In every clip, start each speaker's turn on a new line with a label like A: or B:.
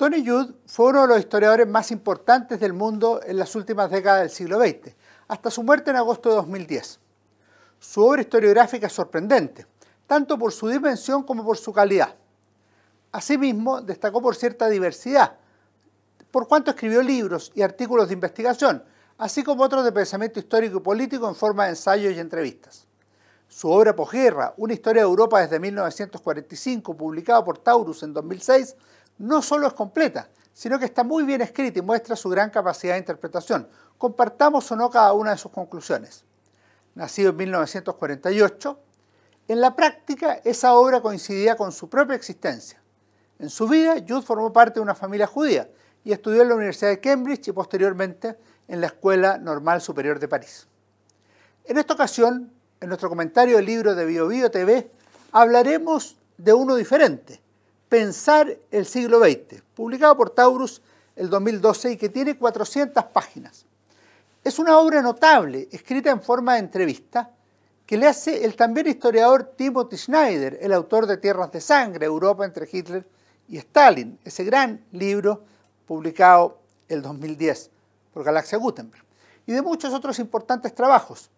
A: Tony Judt fue uno de los historiadores más importantes del mundo en las últimas décadas del siglo XX, hasta su muerte en agosto de 2010. Su obra historiográfica es sorprendente, tanto por su dimensión como por su calidad. Asimismo, destacó por cierta diversidad, por cuanto escribió libros y artículos de investigación, así como otros de pensamiento histórico y político en forma de ensayos y entrevistas. Su obra Posguerra, una historia de Europa desde 1945, publicado por Taurus en 2006, no solo es completa, sino que está muy bien escrita y muestra su gran capacidad de interpretación. Compartamos o no cada una de sus conclusiones. Nacido en 1948, en la práctica esa obra coincidía con su propia existencia. En su vida, Judt formó parte de una familia judía y estudió en la Universidad de Cambridge y posteriormente en la Escuela Normal Superior de París. En esta ocasión, en nuestro comentario del libro de BioBio TV, hablaremos de uno diferente, Pensar el siglo XX, publicado por Taurus el 2012 y que tiene 400 páginas. Es una obra notable, escrita en forma de entrevista, que le hace el también historiador Timothy Snyder, el autor de Tierras de Sangre, Europa entre Hitler y Stalin, ese gran libro publicado el 2010 por Galaxia Gutenberg, y de muchos otros importantes trabajos,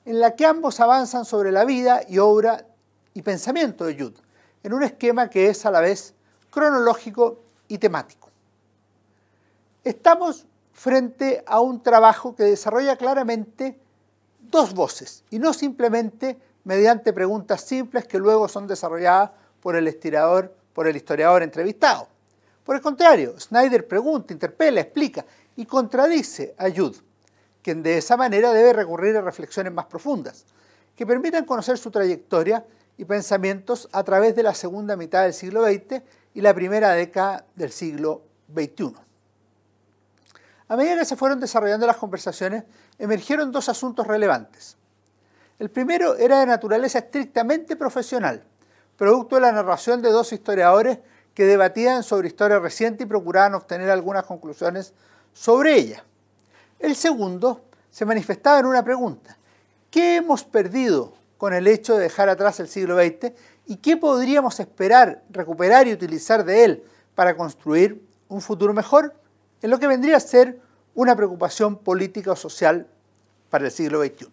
A: en la que ambos avanzan sobre la vida y obra y pensamiento de Judt, en un esquema que es a la vez cronológico y temático. Estamos frente a un trabajo que desarrolla claramente dos voces, y no simplemente mediante preguntas simples que luego son desarrolladas por el historiador entrevistado. Por el contrario, Snyder pregunta, interpela, explica y contradice a Judt, quien de esa manera debe recurrir a reflexiones más profundas, que permitan conocer su trayectoria y pensamientos a través de la segunda mitad del siglo XX y la primera década del siglo XXI. A medida que se fueron desarrollando las conversaciones, emergieron dos asuntos relevantes. El primero era de naturaleza estrictamente profesional, producto de la narración de dos historiadores que debatían sobre historia reciente y procuraban obtener algunas conclusiones sobre ella. El segundo se manifestaba en una pregunta: ¿qué hemos perdido con el hecho de dejar atrás el siglo XX y qué podríamos esperar, recuperar y utilizar de él para construir un futuro mejor, en lo que vendría a ser una preocupación política o social para el siglo XXI?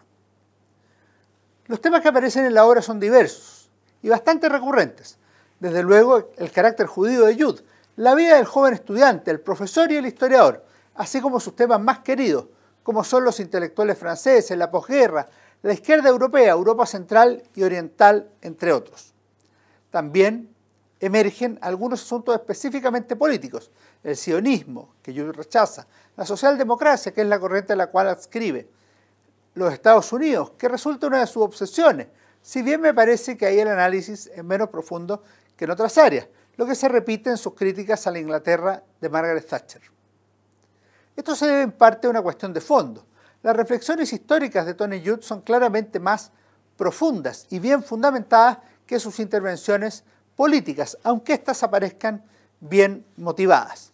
A: Los temas que aparecen en la obra son diversos y bastante recurrentes. Desde luego, el carácter judío de Judt, la vida del joven estudiante, el profesor y el historiador, así como sus temas más queridos, como son los intelectuales franceses, la posguerra, la izquierda europea, Europa Central y Oriental, entre otros. También emergen algunos asuntos específicamente políticos: el sionismo, que Judt rechaza, la socialdemocracia, que es la corriente a la cual adscribe, los Estados Unidos, que resulta una de sus obsesiones, si bien me parece que ahí el análisis es menos profundo que en otras áreas, lo que se repite en sus críticas a la Inglaterra de Margaret Thatcher. Esto se debe en parte a una cuestión de fondo. Las reflexiones históricas de Tony Judt son claramente más profundas y bien fundamentadas que sus intervenciones políticas, aunque éstas aparezcan bien motivadas.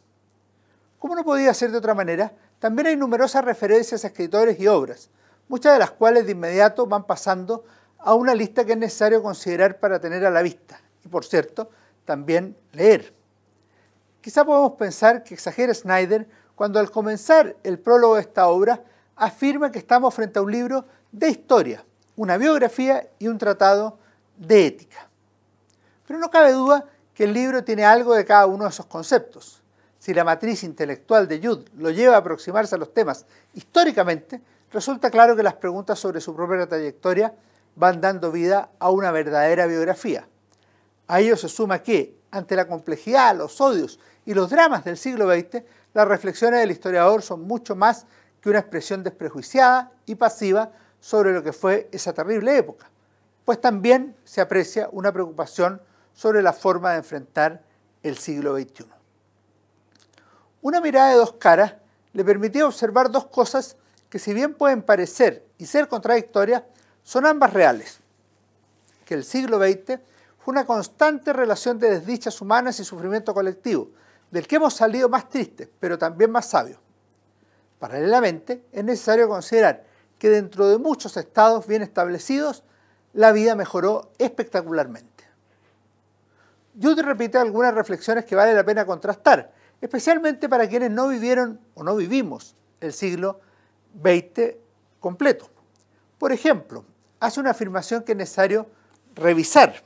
A: Como no podía ser de otra manera, también hay numerosas referencias a escritores y obras, muchas de las cuales de inmediato van pasando a una lista que es necesario considerar para tener a la vista, y por cierto, también leer. Quizá podemos pensar que exagera Snyder cuando al comenzar el prólogo de esta obra afirma que estamos frente a un libro de historia, una biografía y un tratado de ética. Pero no cabe duda que el libro tiene algo de cada uno de esos conceptos. Si la matriz intelectual de Judt lo lleva a aproximarse a los temas históricamente, resulta claro que las preguntas sobre su propia trayectoria van dando vida a una verdadera biografía. A ello se suma que, ante la complejidad, los odios y los dramas del siglo XX, las reflexiones del historiador son mucho más que una expresión desprejuiciada y pasiva sobre lo que fue esa terrible época, pues también se aprecia una preocupación sobre la forma de enfrentar el siglo XXI. Una mirada de dos caras le permitió observar dos cosas que, si bien pueden parecer y ser contradictorias, son ambas reales: que el siglo XX fue una constante relación de desdichas humanas y sufrimiento colectivo, del que hemos salido más tristes, pero también más sabios. Paralelamente, es necesario considerar que dentro de muchos estados bien establecidos, la vida mejoró espectacularmente. Judt repite algunas reflexiones que vale la pena contrastar, especialmente para quienes no vivieron o no vivimos el siglo XX completo. Por ejemplo, hace una afirmación que es necesario revisar.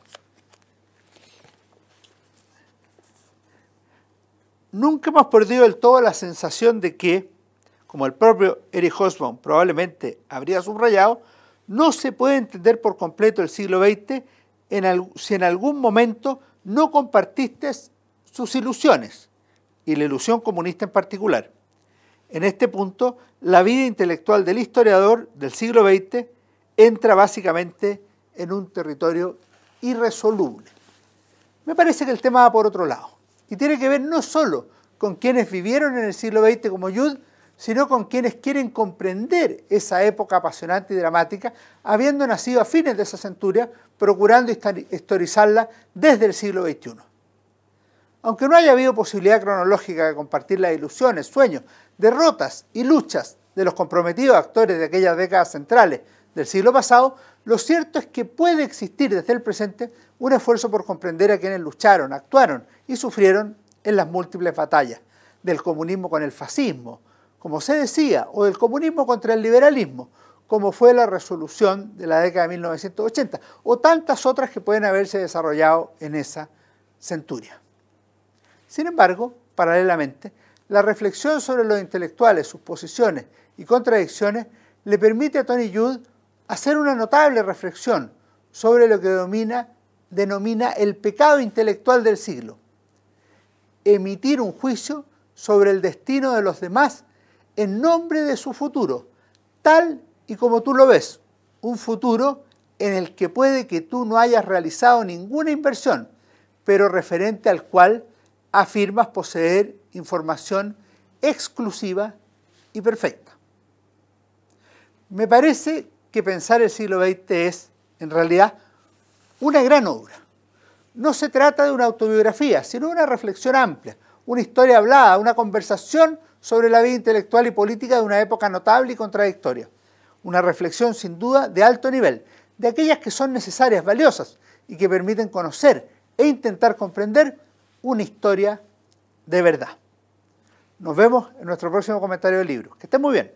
A: Nunca hemos perdido del todo la sensación de que, como el propio Erich Hobsbawm probablemente habría subrayado, no se puede entender por completo el siglo XX si en algún momento no compartiste sus ilusiones, y la ilusión comunista en particular. En este punto, la vida intelectual del historiador del siglo XX entra básicamente en un territorio irresoluble. Me parece que el tema va por otro lado, y tiene que ver no solo con quienes vivieron en el siglo XX como Jude, sino con quienes quieren comprender esa época apasionante y dramática, habiendo nacido a fines de esa centuria, procurando historizarla desde el siglo XXI. Aunque no haya habido posibilidad cronológica de compartir las ilusiones, sueños, derrotas y luchas de los comprometidos actores de aquellas décadas centrales del siglo pasado, lo cierto es que puede existir desde el presente un esfuerzo por comprender a quienes lucharon, actuaron y sufrieron en las múltiples batallas del comunismo con el fascismo, como se decía, o del comunismo contra el liberalismo, como fue la resolución de la década de 1980, o tantas otras que pueden haberse desarrollado en esa centuria. Sin embargo, paralelamente, la reflexión sobre los intelectuales, sus posiciones y contradicciones le permite a Tony Judt hacer una notable reflexión sobre lo que denomina el pecado intelectual del siglo: emitir un juicio sobre el destino de los demás en nombre de su futuro, tal y como tú lo ves, un futuro en el que puede que tú no hayas realizado ninguna inversión, pero referente al cual afirmas poseer información exclusiva y perfecta. Me parece que pensar el siglo XX es, en realidad, una gran obra. No se trata de una autobiografía, sino de una reflexión amplia, una historia hablada, una conversación sobre la vida intelectual y política de una época notable y contradictoria. Una reflexión sin duda de alto nivel, de aquellas que son necesarias, valiosas y que permiten conocer e intentar comprender una historia de verdad. Nos vemos en nuestro próximo comentario de libros. Que estén muy bien.